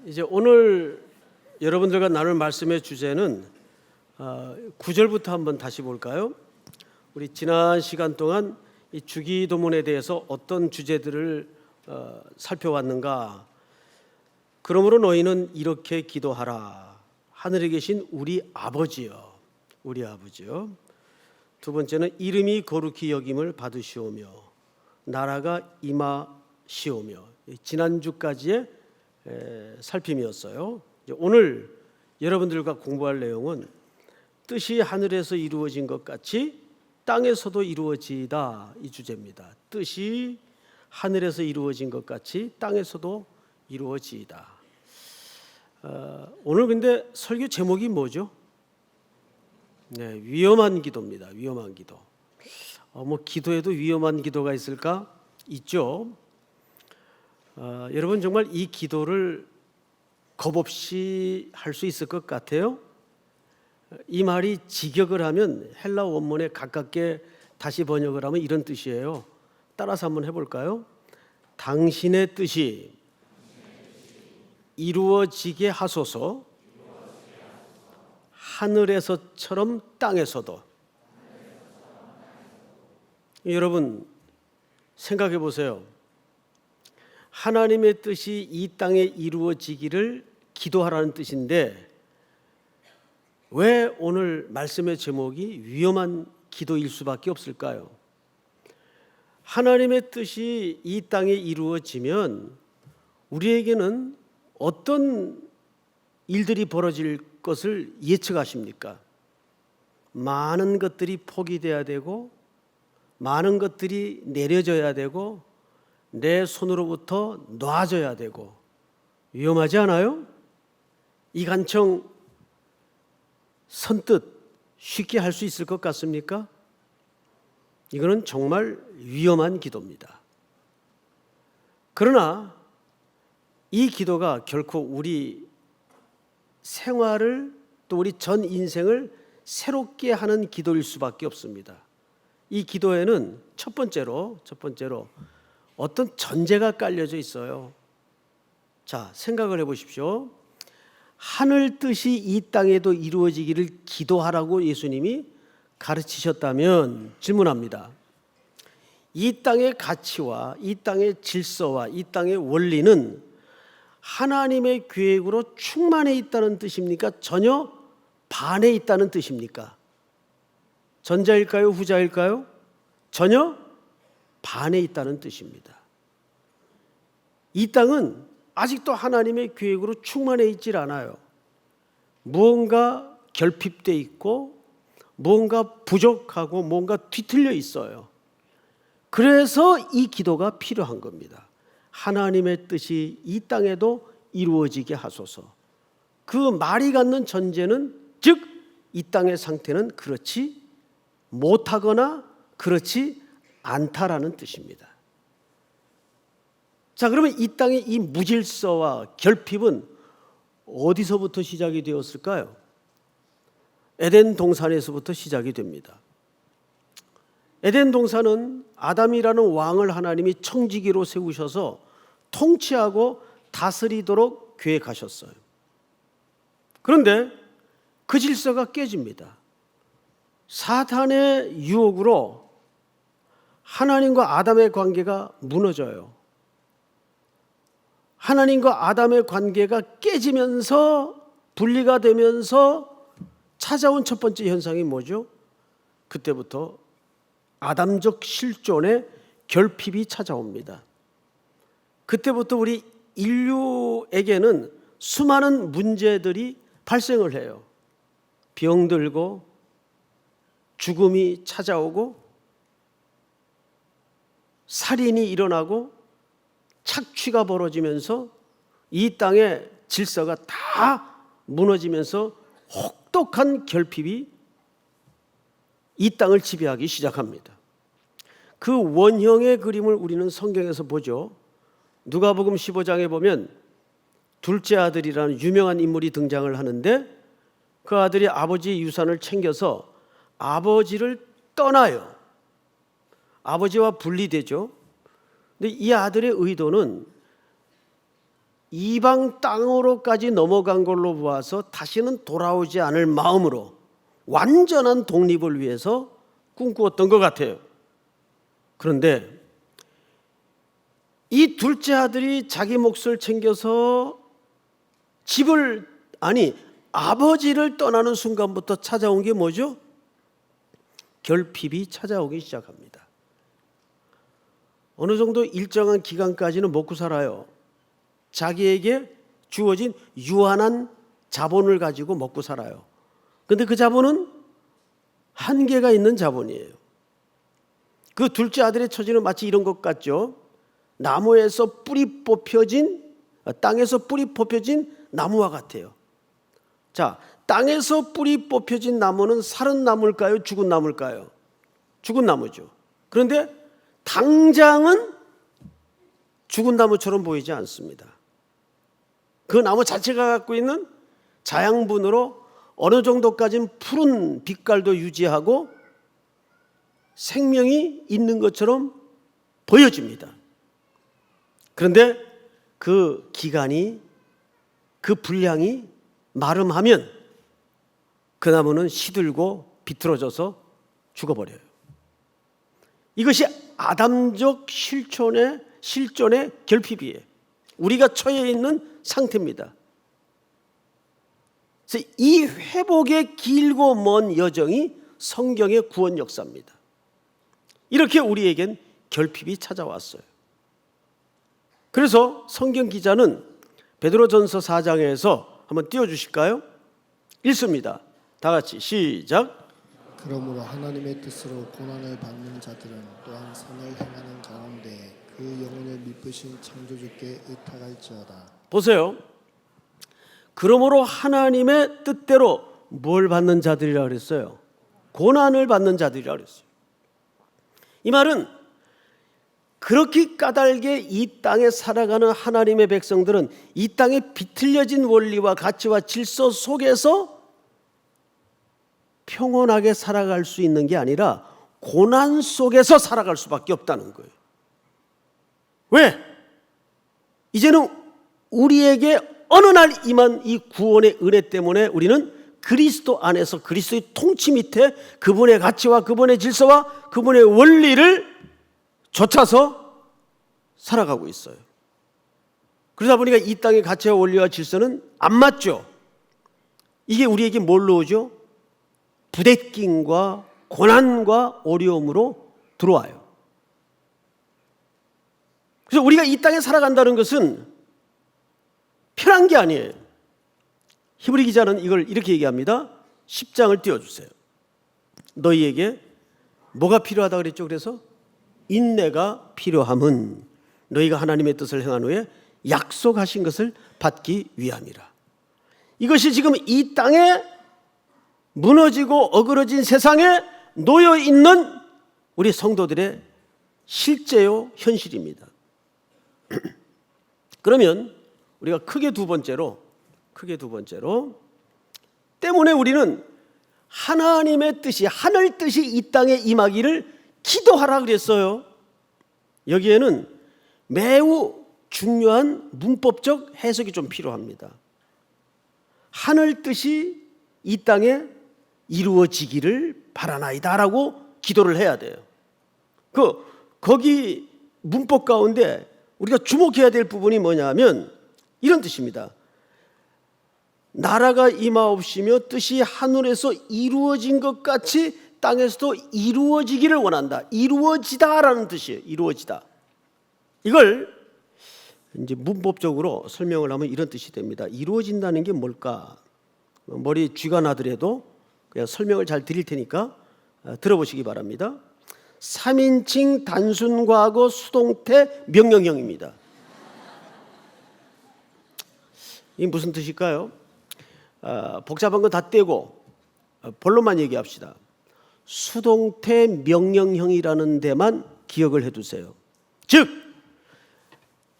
이제 오늘 여러분들과 나눌 말씀의 주제는 9절부터 한번 다시 볼까요? 우리 지난 시간 동안 이 주기도문에 대해서 어떤 주제들을 살펴왔는가? 그러므로 너희는 이렇게 기도하라. 하늘에 계신 우리 아버지여, 우리 아버지여. 두 번째는 이름이 거룩히 여김을 받으시오며 나라가 임하시오며. 지난주까지의 살핌이었어요. 오늘 여러분들과 공부할 내용은 뜻이 하늘에서 이루어진 것 같이 땅에서도 이루어지다, 이 주제입니다. 뜻이 하늘에서 이루어진 것 같이 땅에서도 이루어지다. 오늘 근데 설교 제목이 뭐죠? 네, 위험한 기도입니다. 위험한 기도. 기도에도 위험한 기도가 있을까? 있죠. 여러분 정말 이 기도를 겁 없이 할 수 있을 것 같아요? 이 말이 직역을 하면 헬라 원문에 가깝게 다시 번역을 하면 이런 뜻이에요. 따라서 한번 해볼까요? 당신의 뜻이 이루어지게 하소서. 하늘에서처럼 땅에서도. 여러분 생각해 보세요. 하나님의 뜻이 이 땅에 이루어지기를 기도하라는 뜻인데 왜 오늘 말씀의 제목이 위험한 기도일 수밖에 없을까요? 하나님의 뜻이 이 땅에 이루어지면 우리에게는 어떤 일들이 벌어질 것을 예측하십니까? 많은 것들이 포기돼야 되고 많은 것들이 내려져야 되고 내 손으로부터 놔져야 되고 위험하지 않아요? 이 간청 선뜻 쉽게 할 수 있을 것 같습니까? 이거는 정말 위험한 기도입니다. 그러나 이 기도가 결코 우리 생활을 또 우리 전 인생을 새롭게 하는 기도일 수밖에 없습니다. 이 기도에는 첫 번째로 어떤 전제가 깔려져 있어요. 자, 생각을 해보십시오. 하늘 뜻이 이 땅에도 이루어지기를 기도하라고 예수님이 가르치셨다면 질문합니다. 이 땅의 가치와 이 땅의 질서와 이 땅의 원리는 하나님의 계획으로 충만해 있다는 뜻입니까? 전혀 반해 있다는 뜻입니까? 전자일까요? 후자일까요? 전혀 반해 있다는 뜻입니다. 이 땅은 아직도 하나님의 계획으로 충만해 있질 않아요. 무언가 결핍돼 있고 무언가 부족하고 뭔가 뒤틀려 있어요. 그래서 이 기도가 필요한 겁니다. 하나님의 뜻이 이 땅에도 이루어지게 하소서. 그 말이 갖는 전제는 즉 이 땅의 상태는 그렇지 못하거나 그렇지 않다라는 뜻입니다. 자, 그러면 이 땅의 이 무질서와 결핍은 어디서부터 시작이 되었을까요? 에덴 동산에서부터 시작이 됩니다. 에덴 동산은 아담이라는 왕을 하나님이 청지기로 세우셔서 통치하고 다스리도록 계획하셨어요. 그런데 그 질서가 깨집니다. 사탄의 유혹으로 하나님과 아담의 관계가 무너져요. 하나님과 아담의 관계가 깨지면서 분리가 되면서 찾아온 첫 번째 현상이 뭐죠? 그때부터 아담적 실존의 결핍이 찾아옵니다. 그때부터 우리 인류에게는 수많은 문제들이 발생을 해요. 병들고 죽음이 찾아오고 살인이 일어나고 착취가 벌어지면서 이 땅의 질서가 다 무너지면서 혹독한 결핍이 이 땅을 지배하기 시작합니다. 그 원형의 그림을 우리는 성경에서 보죠. 누가복음 15장에 보면 둘째 아들이라는 유명한 인물이 등장을 하는데 그 아들이 아버지의 유산을 챙겨서 아버지를 떠나요. 아버지와 분리되죠. 근데 이 아들의 의도는 이방 땅으로까지 넘어간 걸로 보아서 다시는 돌아오지 않을 마음으로 완전한 독립을 위해서 꿈꾸었던 것 같아요. 그런데 이 둘째 아들이 자기 몫을 챙겨서 아버지를 떠나는 순간부터 찾아온 게 뭐죠? 결핍이 찾아오기 시작합니다. 어느 정도 일정한 기간까지는 먹고 살아요. 자기에게 주어진 유한한 자본을 가지고 먹고 살아요. 그런데 그 자본은 한계가 있는 자본이에요. 그 둘째 아들의 처지는 마치 이런 것 같죠. 땅에서 뿌리 뽑혀진 나무와 같아요. 자, 땅에서 뿌리 뽑혀진 나무는 살은 나무일까요? 죽은 나무일까요? 죽은 나무죠. 그런데 당장은 죽은 나무처럼 보이지 않습니다. 그 나무 자체가 갖고 있는 자양분으로 어느 정도까지는 푸른 빛깔도 유지하고 생명이 있는 것처럼 보여집니다. 그런데 그 기간이, 그 분량이 마름하면 그 나무는 시들고 비틀어져서 죽어버려요. 이것이 아담적 실존의 결핍이에요. 우리가 처해 있는 상태입니다. 그래서 이 회복의 길고 먼 여정이 성경의 구원 역사입니다. 이렇게 우리에겐 결핍이 찾아왔어요. 그래서 성경 기자는 베드로전서 4장에서 한번 띄워주실까요? 읽습니다. 다 같이 시작. 그러므로 하나님의 뜻으로 고난을 받는 자들은 또한 선을 행하는 가운데 그 영혼을 미쁘신 창조주께 의탁할지어다. 보세요. 그러므로 하나님의 뜻대로 뭘 받는 자들이라 그랬어요? 고난을 받는 자들이라 그랬어요. 이 말은 그렇게 까닭에 이 땅에 살아가는 하나님의 백성들은 이 땅에 비틀려진 원리와 가치와 질서 속에서 평온하게 살아갈 수 있는 게 아니라 고난 속에서 살아갈 수밖에 없다는 거예요. 왜? 이제는 우리에게 어느 날 임한 이 구원의 은혜 때문에 우리는 그리스도 안에서 그리스도의 통치 밑에 그분의 가치와 그분의 질서와 그분의 원리를 좇아서 살아가고 있어요. 그러다 보니까 이 땅의 가치와 원리와 질서는 안 맞죠. 이게 우리에게 뭘로 오죠? 부대낌과 고난과 어려움으로 들어와요. 그래서 우리가 이 땅에 살아간다는 것은 편한 게 아니에요. 히브리 기자는 이걸 이렇게 얘기합니다. 10장을 띄워주세요. 너희에게 뭐가 필요하다 그랬죠? 그래서 인내가 필요함은 너희가 하나님의 뜻을 행한 후에 약속하신 것을 받기 위함이라. 이것이 지금 이 땅에 무너지고 어그러진 세상에 놓여 있는 우리 성도들의 실제요 현실입니다. 그러면 우리가 크게 두 번째로 때문에 우리는 하나님의 뜻이, 하늘 뜻이 이 땅에 임하기를 기도하라 그랬어요. 여기에는 매우 중요한 문법적 해석이 좀 필요합니다. 하늘 뜻이 이 땅에 이루어지기를 바라나이다라고 기도를 해야 돼요. 거기 문법 가운데 우리가 주목해야 될 부분이 뭐냐면 이런 뜻입니다. 나라가 임하옵시며 뜻이 하늘에서 이루어진 것 같이 땅에서도 이루어지기를 원한다. 이루어지다라는 뜻이에요. 이루어지다. 이걸 이제 문법적으로 설명을 하면 이런 뜻이 됩니다. 이루어진다는 게 뭘까? 머리 쥐가 나더라도 그냥 설명을 잘 드릴 테니까 들어보시기 바랍니다. 3인칭 단순과거 수동태 명령형입니다. 이게 무슨 뜻일까요? 복잡한 건 다 떼고 본론만 얘기합시다. 수동태 명령형이라는 데만 기억을 해두세요. 즉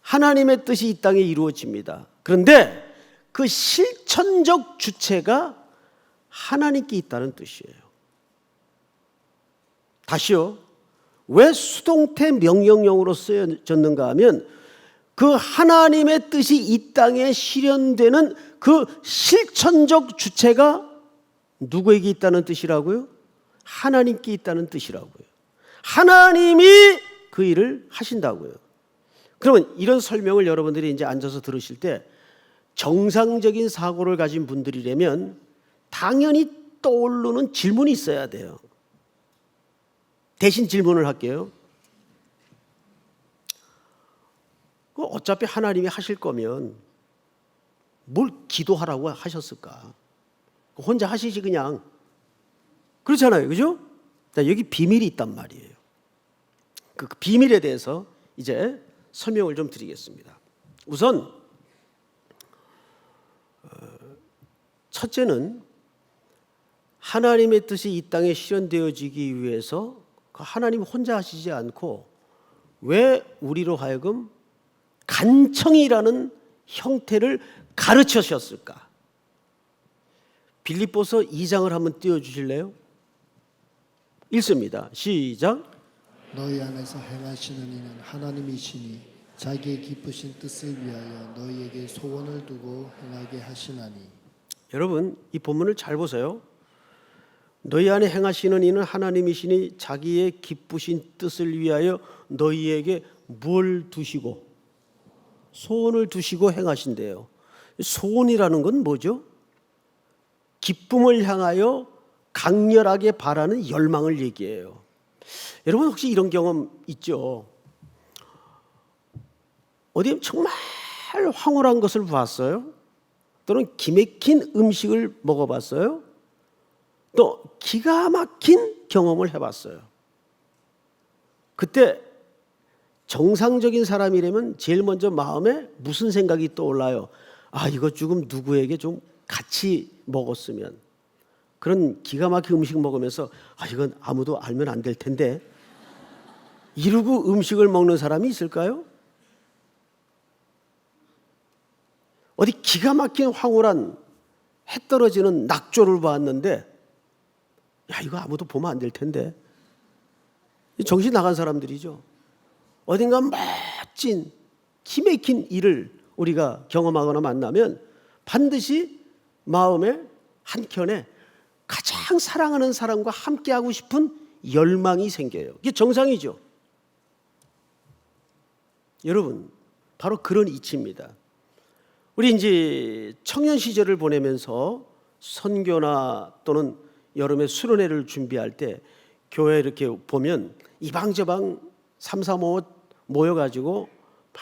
하나님의 뜻이 이 땅에 이루어집니다. 그런데 그 실천적 주체가 하나님께 있다는 뜻이에요. 다시요. 왜 수동태 명령형으로 쓰여졌는가 하면 그 하나님의 뜻이 이 땅에 실현되는 그 실천적 주체가 누구에게 있다는 뜻이라고요? 하나님께 있다는 뜻이라고요. 하나님이 그 일을 하신다고요. 그러면 이런 설명을 여러분들이 이제 앉아서 들으실 때 정상적인 사고를 가진 분들이라면 당연히 떠오르는 질문이 있어야 돼요. 대신 질문을 할게요. 어차피 하나님이 하실 거면 뭘 기도하라고 하셨을까? 혼자 하시지 그냥. 그렇잖아요. 그죠? 자, 여기 비밀이 있단 말이에요. 그 비밀에 대해서 이제 설명을 좀 드리겠습니다. 우선 첫째는 하나님의 뜻이 이 땅에 실현되어지기 위해서 하나님 혼자 하시지 않고 왜 우리로 하여금 간청이라는 형태를 가르치셨을까? 빌립보서 2장을 한번 띄워주실래요? 읽습니다. 시작. 너희 안에서 행하시는 이는 하나님이시니 자기의 기쁘신 뜻을 위하여 너희에게 소원을 두고 행하게 하시나니. 여러분 이 본문을 잘 보세요. 너희 안에 행하시는 이는 하나님이시니 자기의 기쁘신 뜻을 위하여 너희에게 뭘 두시고 소원을 두시고 행하신대요. 소원이라는 건 뭐죠? 기쁨을 향하여 강렬하게 바라는 열망을 얘기해요. 여러분 혹시 이런 경험 있죠? 어디 정말 황홀한 것을 봤어요? 또는 기막힌 음식을 먹어봤어요? 또 기가 막힌 경험을 해봤어요. 그때 정상적인 사람이라면 제일 먼저 마음에 무슨 생각이 떠올라요? 아, 이거 조금 누구에게 좀 같이 먹었으면. 그런 기가 막힌 음식 먹으면서 아, 이건 아무도 알면 안 될 텐데 이러고 음식을 먹는 사람이 있을까요? 어디 기가 막힌 황홀한 해 떨어지는 낙조를 봤는데 야, 이거 아무도 보면 안 될 텐데. 정신 나간 사람들이죠. 어딘가 멋진 기막힌 일을 우리가 경험하거나 만나면 반드시 마음의 한켠에 가장 사랑하는 사람과 함께하고 싶은 열망이 생겨요. 이게 정상이죠. 여러분, 바로 그런 이치입니다. 우리 이제 청년 시절을 보내면서 선교나 또는 여름에 수련회를 준비할 때 교회 이렇게 보면 이방저방 3, 4, 5 모여가지고 막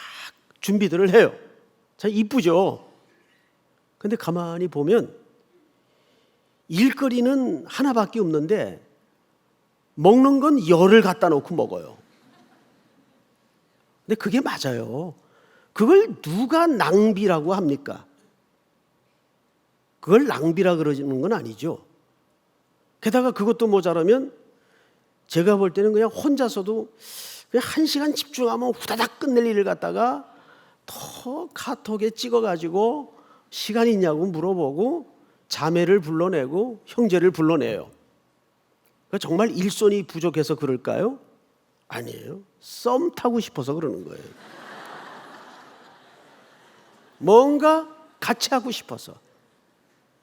준비들을 해요. 참 이쁘죠. 근데 가만히 보면 일거리는 하나밖에 없는데 먹는 건 열을 갖다 놓고 먹어요. 근데 그게 맞아요. 그걸 누가 낭비라고 합니까? 그걸 낭비라 그러는 건 아니죠. 게다가 그것도 모자라면 제가 볼 때는 그냥 혼자서도 그냥 1시간 집중하면 후다닥 끝낼 일을 갖다가 더 카톡에 찍어가지고 시간 있냐고 물어보고 자매를 불러내고 형제를 불러내요. 정말 일손이 부족해서 그럴까요? 아니에요. 썸 타고 싶어서 그러는 거예요. 뭔가 같이 하고 싶어서.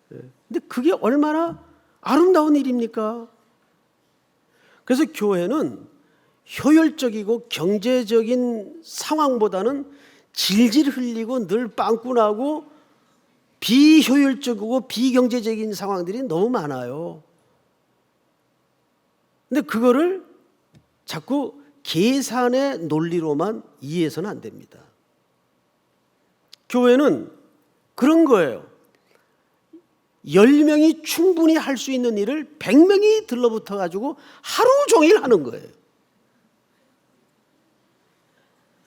근데 그게 얼마나 아름다운 일입니까? 그래서 교회는 효율적이고 경제적인 상황보다는 질질 흘리고 늘 빵꾸나고 비효율적이고 비경제적인 상황들이 너무 많아요. 근데 그거를 자꾸 계산의 논리로만 이해해서는 안 됩니다. 교회는 그런 거예요. 10명이 충분히 할 수 있는 일을 100명이 들러붙어 가지고 하루 종일 하는 거예요.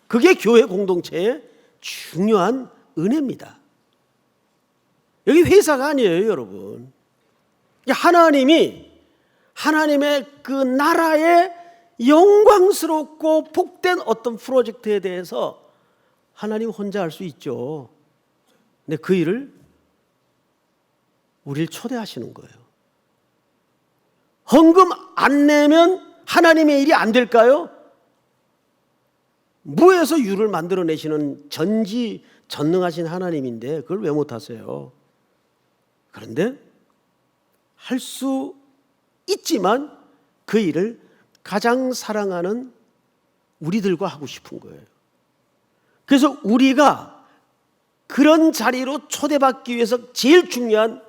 그게 교회 공동체의 중요한 은혜입니다. 여기 회사가 아니에요, 여러분. 하나님이 하나님의 그 나라의 영광스럽고 복된 어떤 프로젝트에 대해서 하나님 혼자 할 수 있죠. 근데 그 일을 우리를 초대하시는 거예요. 헌금 안 내면 하나님의 일이 안 될까요? 무에서 유를 만들어내시는 전지전능하신 하나님인데 그걸 왜 못하세요? 그런데 할 수 있지만 그 일을 가장 사랑하는 우리들과 하고 싶은 거예요. 그래서 우리가 그런 자리로 초대받기 위해서 제일 중요한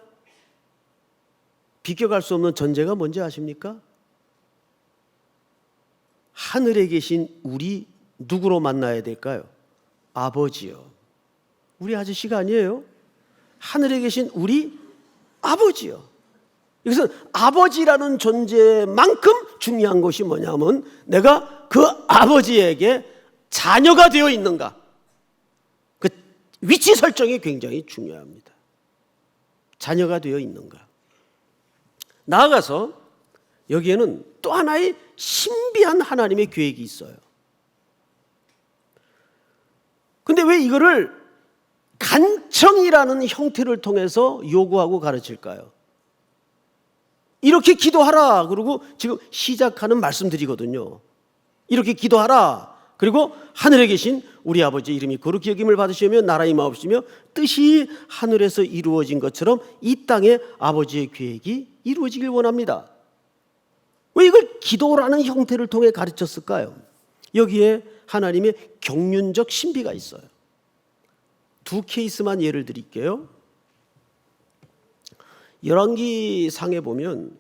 비껴갈 수 없는 전제가 뭔지 아십니까? 하늘에 계신 우리 누구로 만나야 될까요? 아버지요. 우리 아저씨가 아니에요. 하늘에 계신 우리 아버지요. 이것은 아버지라는 존재만큼 중요한 것이 뭐냐면 내가 그 아버지에게 자녀가 되어 있는가. 그 위치 설정이 굉장히 중요합니다. 자녀가 되어 있는가. 나아가서 여기에는 또 하나의 신비한 하나님의 계획이 있어요. 근데 왜 이거를 간청이라는 형태를 통해서 요구하고 가르칠까요? 이렇게 기도하라. 그리고 지금 시작하는 말씀드리거든요. 이렇게 기도하라. 그리고 하늘에 계신 우리 아버지 이름이 거룩히 여김을 받으시며 나라의 마옵시며 뜻이 하늘에서 이루어진 것처럼 이 땅에 아버지의 계획이 이루어지길 원합니다. 왜 이걸 기도라는 형태를 통해 가르쳤을까요? 여기에 하나님의 경륜적 신비가 있어요. 두 케이스만 예를 드릴게요. 열왕기 상에 보면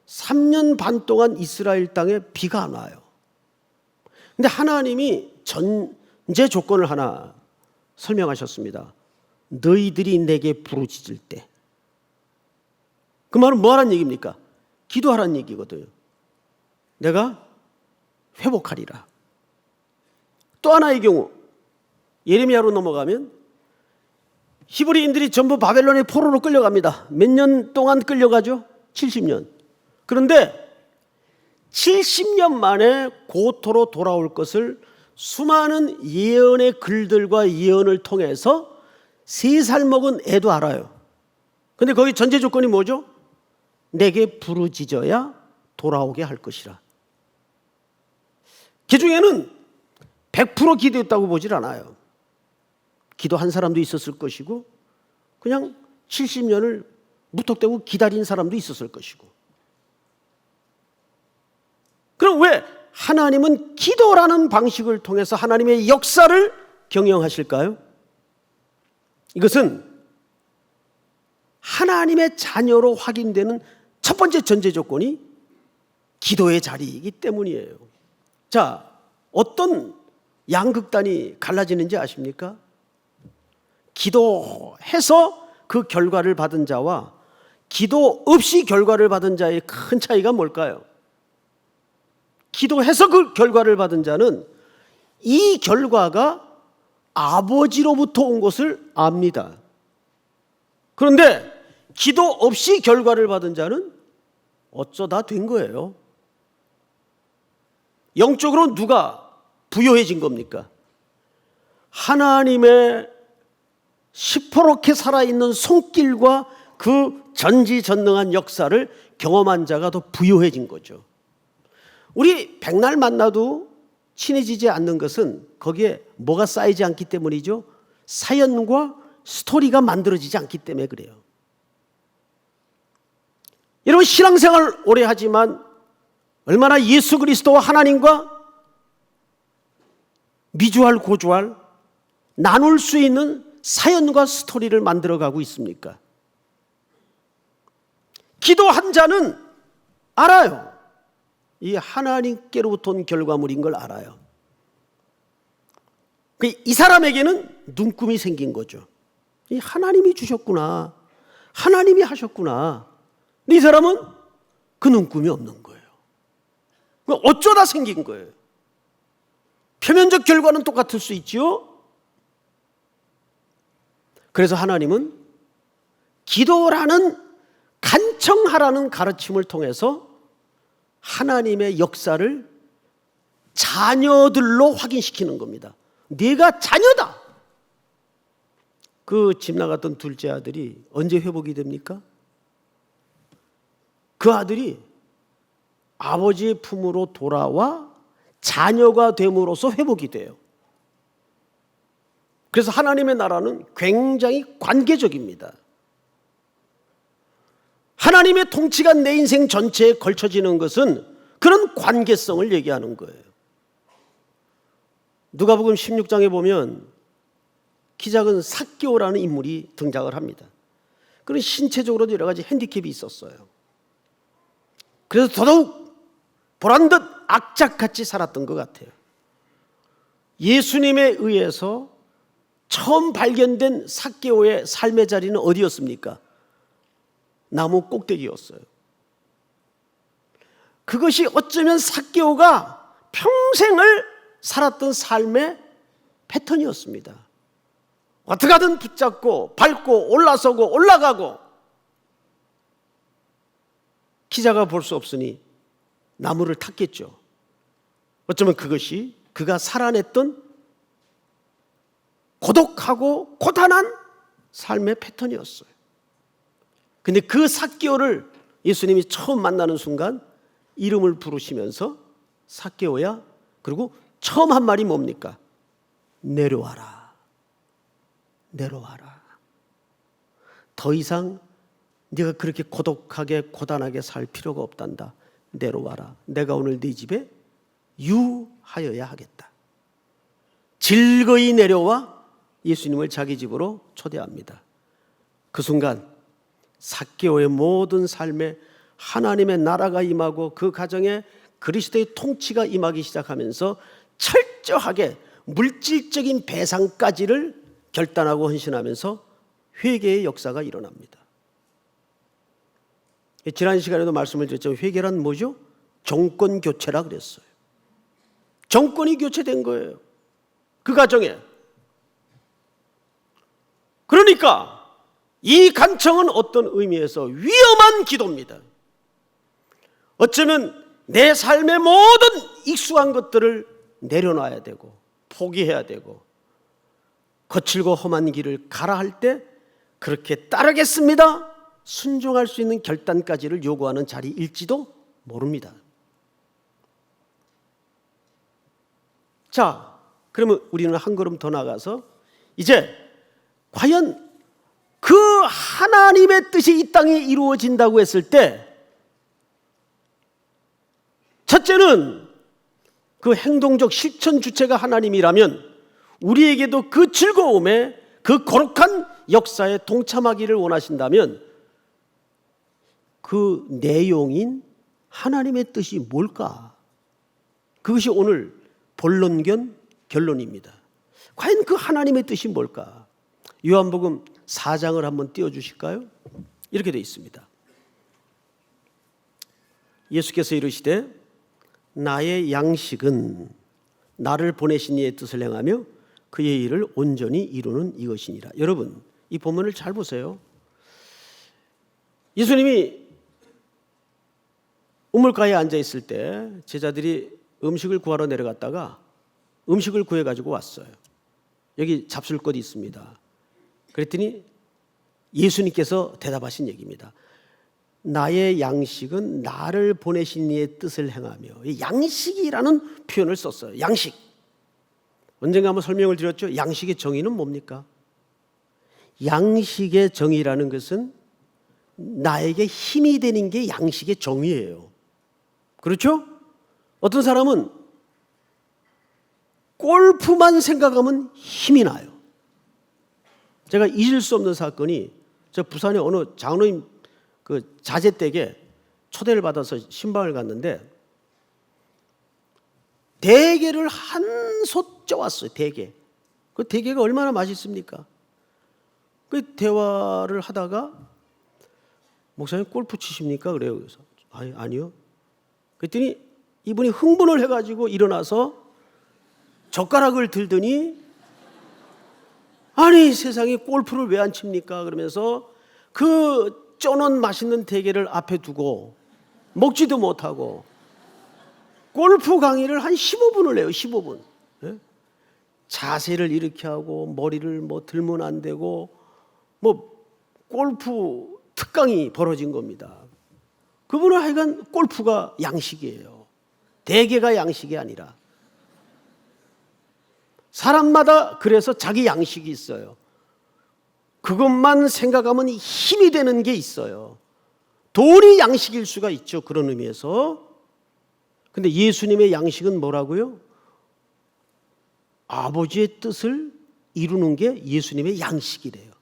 3년 반 동안 이스라엘 땅에 비가 안 와요. 근데 하나님이 전제 조건을 하나 설명하셨습니다. 너희들이 내게 부르짖을 때. 그 말은 뭐 하라는 얘기입니까? 기도하라는 얘기거든요. 내가 회복하리라. 또 하나의 경우 예레미야로 넘어가면 히브리인들이 전부 바벨론의 포로로 끌려갑니다. 몇 년 동안 끌려가죠? 70년. 그런데 70년 만에 고토로 돌아올 것을 수많은 예언의 글들과 예언을 통해서 3살 먹은 애도 알아요. 근데 거기 전제 조건이 뭐죠? 내게 부르짖어야 돌아오게 할 것이라. 그 중에는 100% 기도했다고 보질 않아요. 기도한 사람도 있었을 것이고 그냥 70년을 무턱대고 기다린 사람도 있었을 것이고. 그럼 왜 하나님은 기도라는 방식을 통해서 하나님의 역사를 경영하실까요? 이것은 하나님의 자녀로 확인되는 첫 번째 전제 조건이 기도의 자리이기 때문이에요. 자, 어떤 양극단이 갈라지는지 아십니까? 기도해서 그 결과를 받은 자와 기도 없이 결과를 받은 자의 큰 차이가 뭘까요? 기도해서 그 결과를 받은 자는 이 결과가 아버지로부터 온 것을 압니다. 그런데 기도 없이 결과를 받은 자는 어쩌다 된 거예요. 영적으로 누가 부여해진 겁니까? 하나님의 시퍼렇게 살아있는 손길과 그 전지전능한 역사를 경험한 자가 더 부여해진 거죠. 우리 백날 만나도 친해지지 않는 것은 거기에 뭐가 쌓이지 않기 때문이죠. 사연과 스토리가 만들어지지 않기 때문에 그래요. 여러분 신앙생활 오래 하지만 얼마나 예수 그리스도와 하나님과 미주알 고주알 나눌 수 있는 사연과 스토리를 만들어가고 있습니까? 기도한 자는 알아요. 이 하나님께로부터 온 결과물인 걸 알아요. 이 사람에게는 눈금이 생긴 거죠. 이 하나님이 주셨구나. 하나님이 하셨구나. 근데 이 사람은 그 눈금이 없는 거예요. 어쩌다 생긴 거예요. 표면적 결과는 똑같을 수 있지요. 그래서 하나님은 기도라는 간청하라는 가르침을 통해서 하나님의 역사를 자녀들로 확인시키는 겁니다. 네가 자녀다. 그 집 나갔던 둘째 아들이 언제 회복이 됩니까? 그 아들이 아버지의 품으로 돌아와 자녀가 됨으로써 회복이 돼요. 그래서 하나님의 나라는 굉장히 관계적입니다. 하나님의 통치가 내 인생 전체에 걸쳐지는 것은 그런 관계성을 얘기하는 거예요. 누가복음 16장에 보면 키 작은 삭개오라는 인물이 등장을 합니다. 그런 신체적으로도 여러 가지 핸디캡이 있었어요. 그래서 더더욱 보란듯 악착같이 살았던 것 같아요. 예수님에 의해서 처음 발견된 삭개오의 삶의 자리는 어디였습니까? 나무 꼭대기였어요. 그것이 어쩌면 삭개오가 평생을 살았던 삶의 패턴이었습니다. 어떻게 하든 붙잡고 밟고 올라서고 올라가고, 키자가 볼 수 없으니 나무를 탔겠죠. 어쩌면 그것이 그가 살아냈던 고독하고 고단한 삶의 패턴이었어요. 근데 그 삭개오를 예수님이 처음 만나는 순간 이름을 부르시면서 삭개오야, 그리고 처음 한 말이 뭡니까? 내려와라. 내려와라. 더 이상 네가 그렇게 고독하게 고단하게 살 필요가 없단다. 내려와라. 내가 오늘 네 집에 유하여야 하겠다. 즐거이 내려와 예수님을 자기 집으로 초대합니다. 그 순간 삭개오의 모든 삶에 하나님의 나라가 임하고 그 가정에 그리스도의 통치가 임하기 시작하면서 철저하게 물질적인 배상까지를 결단하고 헌신하면서 회개의 역사가 일어납니다. 지난 시간에도 말씀을 드렸지만 회개란 뭐죠? 정권 교체라 그랬어요. 정권이 교체된 거예요. 그 가정에. 그러니까 이 간청은 어떤 의미에서 위험한 기도입니다. 어쩌면 내 삶의 모든 익숙한 것들을 내려놔야 되고 포기해야 되고 거칠고 험한 길을 가라 할 때 그렇게 따르겠습니다, 순종할 수 있는 결단까지를 요구하는 자리일지도 모릅니다. 자, 그러면 우리는 한 걸음 더 나가서 이제 과연 그 하나님의 뜻이 이 땅에 이루어진다고 했을 때, 첫째는 그 행동적 실천 주체가 하나님이라면 우리에게도 그 즐거움에, 그 거룩한 역사에 동참하기를 원하신다면 그 내용인 하나님의 뜻이 뭘까? 그것이 오늘 본론 겸 결론입니다. 과연 그 하나님의 뜻이 뭘까? 요한복음 4장을 한번 띄워주실까요? 이렇게 되어 있습니다. 예수께서 이르시되 나의 양식은 나를 보내신 이의 뜻을 행하며 그의 일을 온전히 이루는 이것이니라. 여러분, 이 본문을 잘 보세요. 예수님이 우물가에 앉아 있을 때 제자들이 음식을 구하러 내려갔다가 음식을 구해가지고 왔어요. 여기 잡술 것이 있습니다. 그랬더니 예수님께서 대답하신 얘기입니다. 나의 양식은 나를 보내신 이의 뜻을 행하며, 양식이라는 표현을 썼어요. 양식. 언젠가 한번 설명을 드렸죠. 양식의 정의는 뭡니까? 양식의 정의라는 것은 나에게 힘이 되는 게 양식의 정의예요. 그렇죠? 어떤 사람은 골프만 생각하면 힘이 나요. 제가 잊을 수 없는 사건이, 저 부산의 어느 장로님 그 자제댁에 초대를 받아서 신방을 갔는데 대게를 한솥 쪄왔어요. 대게. 그 대게가 얼마나 맛있습니까? 그 대화를 하다가 목사님 골프 치십니까? 그래요. 그래서 아니요. 그랬더니 이분이 흥분을 해가지고 일어나서 젓가락을 들더니 아니 세상에 골프를 왜 안 칩니까? 그러면서 그 쪄놓은 맛있는 대게를 앞에 두고 먹지도 못하고 골프 강의를 한 15분을 해요. 15분. 예? 자세를 이렇게 하고 머리를 뭐 들면 안 되고 뭐 골프 특강이 벌어진 겁니다. 그분은 하여간 골프가 양식이에요. 대게가 양식이 아니라. 사람마다 그래서 자기 양식이 있어요. 그것만 생각하면 힘이 되는 게 있어요. 돈이 양식일 수가 있죠. 그런 의미에서. 근데 예수님의 양식은 뭐라고요? 아버지의 뜻을 이루는 게 예수님의 양식이래요.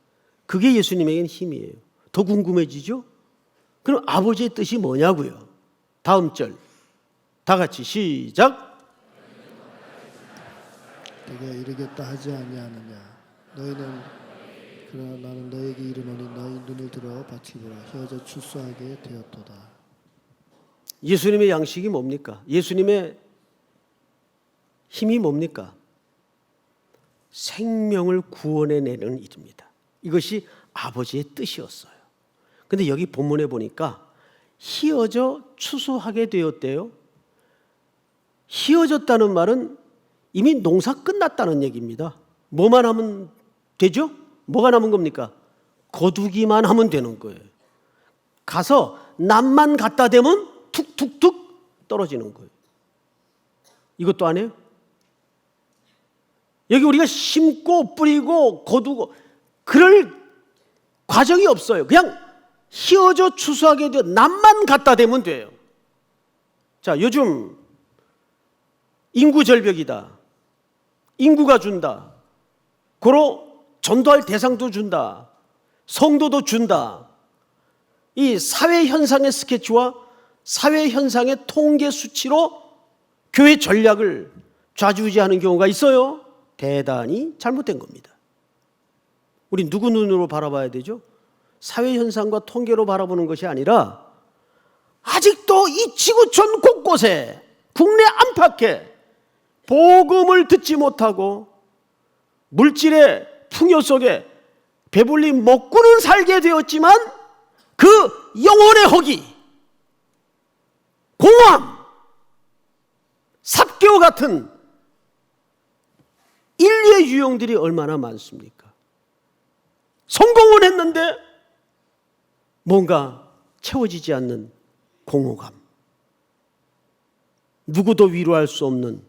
그게 예수님에게는 힘이에요. 더 궁금해지죠? 그럼 아버지의 뜻이 뭐냐고요? 다음 절 다 같이 시작. 내가 이르겠다 하지 아니하느냐. 너희는 그러나 나는 너에게 이르노니 너희 눈을 들어 밭이 보라. 휘어져 추수하게 되었도다. 예수님의 양식이 뭡니까? 예수님의 힘이 뭡니까? 생명을 구원해내는 일입니다. 이것이 아버지의 뜻이었어요. 근데 여기 본문에 보니까 휘어져 추수하게 되었대요. 휘어졌다는 말은 이미 농사 끝났다는 얘기입니다. 뭐만 하면 되죠? 뭐가 남은 겁니까? 거두기만 하면 되는 거예요. 가서 낫만 갖다 대면 툭툭툭 떨어지는 거예요. 이것도 안 해요? 여기 우리가 심고 뿌리고 거두고 그럴 과정이 없어요. 그냥 휘어져 추수하게 되어 낫만 갖다 대면 돼요. 자, 요즘 인구 절벽이다. 인구가 준다. 고로 전도할 대상도 준다. 성도도 준다. 이 사회 현상의 스케치와 사회 현상의 통계 수치로 교회 전략을 좌지우지하는 경우가 있어요. 대단히 잘못된 겁니다. 우리 누구 눈으로 바라봐야 되죠? 사회 현상과 통계로 바라보는 것이 아니라 아직도 이 지구촌 곳곳에 국내 안팎에 복음을 듣지 못하고 물질의 풍요 속에 배불리 먹고는 살게 되었지만 그 영혼의 허기, 공허함, 삽교 같은 인류의 유형들이 얼마나 많습니까? 성공은 했는데 뭔가 채워지지 않는 공허감, 누구도 위로할 수 없는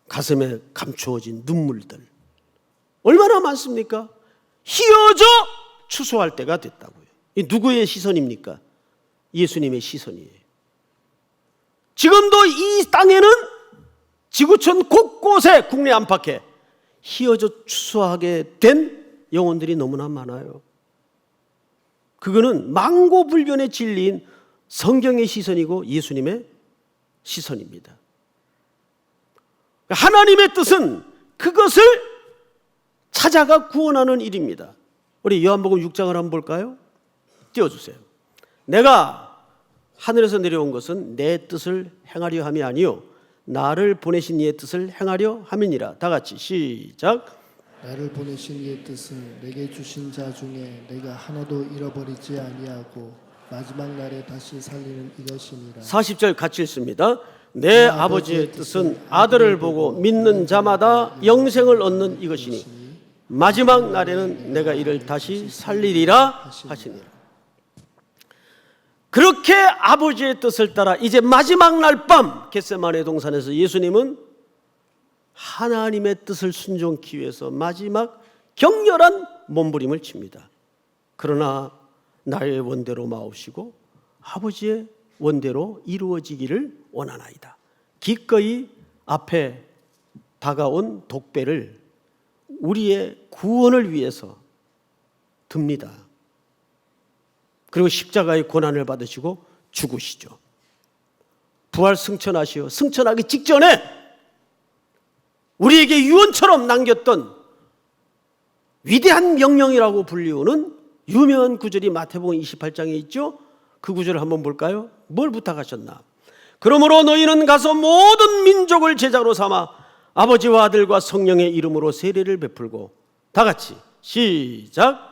가슴에 감추어진 눈물들 얼마나 많습니까? 휘어져 추수할 때가 됐다고요. 이 누구의 시선입니까? 예수님의 시선이에요. 지금도 이 땅에는 지구촌 곳곳에 국내 안팎에 휘어져 추수하게 된 영혼들이 너무나 많아요. 그거는 망고불변의 진리인 성경의 시선이고 예수님의 시선입니다. 하나님의 뜻은 그것을 찾아가 구원하는 일입니다. 우리 요한복음 6장을 한번 볼까요? 띄워주세요. 내가 하늘에서 내려온 것은 내 뜻을 행하려 함이 아니요 나를 보내신 이의 뜻을 행하려 함이니라. 다 같이 시작. 나를 보내신 이의 뜻은 내게 주신 자 중에 내가 하나도 잃어버리지 아니하고 마지막 날에 다시 살리는 이것이니라. 40절 같이 읽습니다. 내 아버지의 뜻은 아들을 보고 믿는 자마다 영생을 얻는 이것이니 마지막 날에는 내가 이를 다시 살리리라 하시니라. 그렇게 아버지의 뜻을 따라 이제 마지막 날 밤 겟세마네 동산에서 예수님은 하나님의 뜻을 순종하기 위해서 마지막 격렬한 몸부림을 칩니다. 그러나 나의 원대로 마옵시고 아버지의 원대로 이루어지기를 원하나이다. 기꺼이 앞에 다가온 독배를 우리의 구원을 위해서 듭니다. 그리고 십자가의 고난을 받으시고 죽으시죠. 부활 승천하시어 승천하기 직전에 우리에게 유언처럼 남겼던 위대한 명령이라고 불리우는 유명한 구절이 마태복음 28장에 있죠. 그 구절을 한번 볼까요? 뭘 부탁하셨나? 그러므로 너희는 가서 모든 민족을 제자로 삼아 아버지와 아들과 성령의 이름으로 세례를 베풀고 다 같이 시작.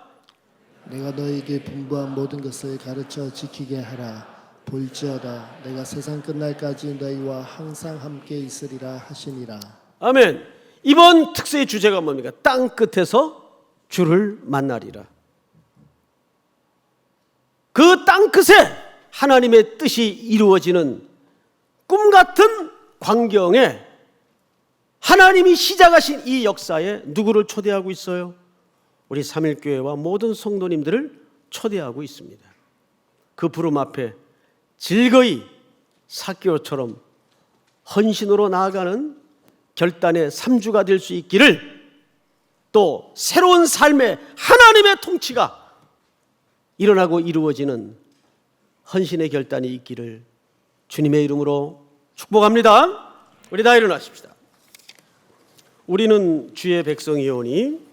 내가 너희에게 분부한 모든 것을 가르쳐 지키게 하라. 볼지어다 내가 세상 끝날까지 너희와 항상 함께 있으리라 하시니라. 아멘. 이번 특세의 주제가 뭡니까? 땅 끝에서 주를 만나리라. 그 땅 끝에 하나님의 뜻이 이루어지는 꿈 같은 광경에 하나님이 시작하신 이 역사에 누구를 초대하고 있어요? 우리 삼일교회와 모든 성도님들을 초대하고 있습니다. 그 부름 앞에 즐거이 삭개오처럼 헌신으로 나아가는 결단의 3주가 될 수 있기를, 또 새로운 삶의 하나님의 통치가 일어나고 이루어지는 헌신의 결단이 있기를 주님의 이름으로 축복합니다. 우리 다 일어나십시다. 우리는 주의 백성이오니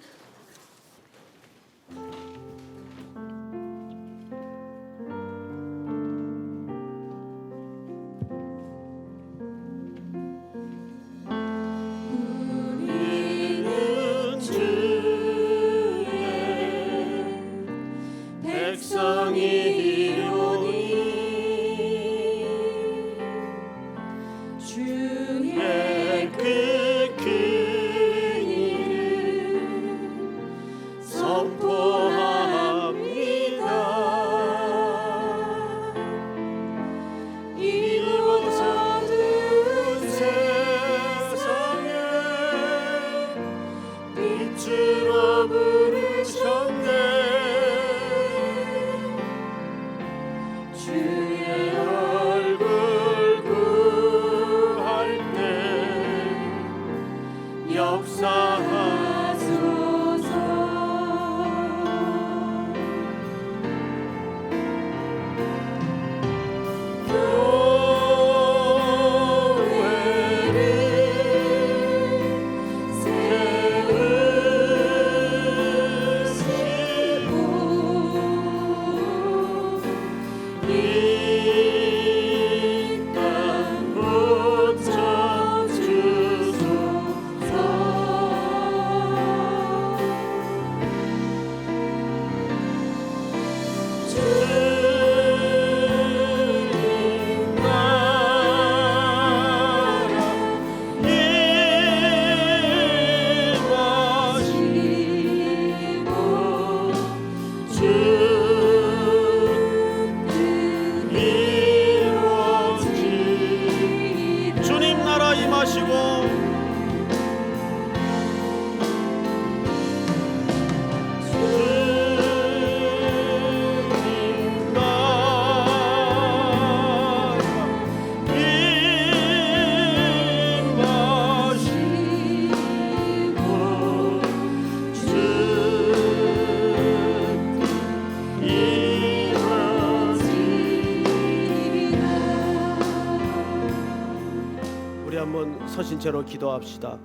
서신 채로 기도합시다.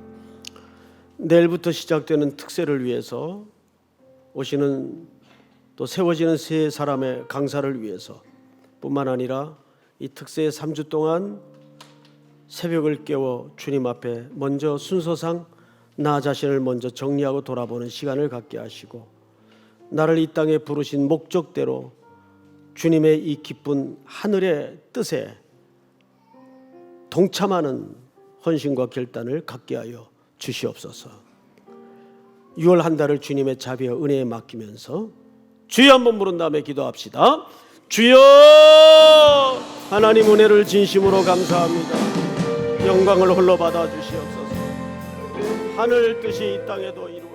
내일부터 시작되는 특세를 위해서, 오시는 또 세워지는 세 사람의 강사를 위해서 뿐만 아니라 이 특세의 3주 동안 새벽을 깨워 주님 앞에 먼저 순서상 나 자신을 먼저 정리하고 돌아보는 시간을 갖게 하시고, 나를 이 땅에 부르신 목적대로 주님의 이 기쁜 하늘의 뜻에 동참하는 헌신과 결단을 갖게 하여 주시옵소서. 6월 한 달을 주님의 자비와 은혜에 맡기면서 주여 한번 부른 다음에 기도합시다. 주여, 하나님 은혜를 진심으로 감사합니다. 영광을 홀로 받아 주시옵소서. 하늘 뜻이 이 땅에도 이루